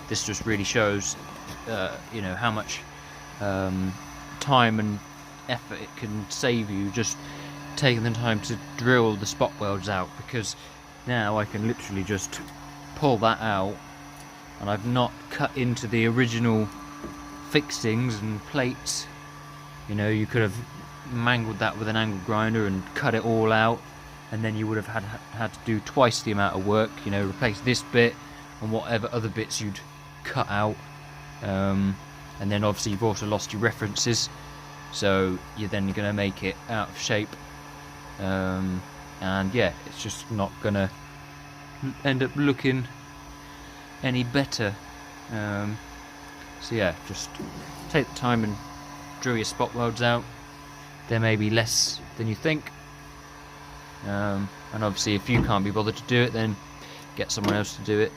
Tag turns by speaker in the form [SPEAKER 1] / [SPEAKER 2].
[SPEAKER 1] This just really shows, you know, how much time and effort it can save you just taking the time to drill the spot welds out, because now I can literally just pull that out and I've not cut into the original fixings and plates. You know, you could have mangled that with an angle grinder and cut it all out, and then you would have had to do twice the amount of work, you know, replace this bit and whatever other bits you'd cut out, and then obviously you've also lost your references, so you're then going to make it out of shape, and yeah, it's just not going to end up looking any better. So yeah, just take the time and drill your spot welds out. There may be less than you think, and obviously if you can't be bothered to do it, then get someone else to do it.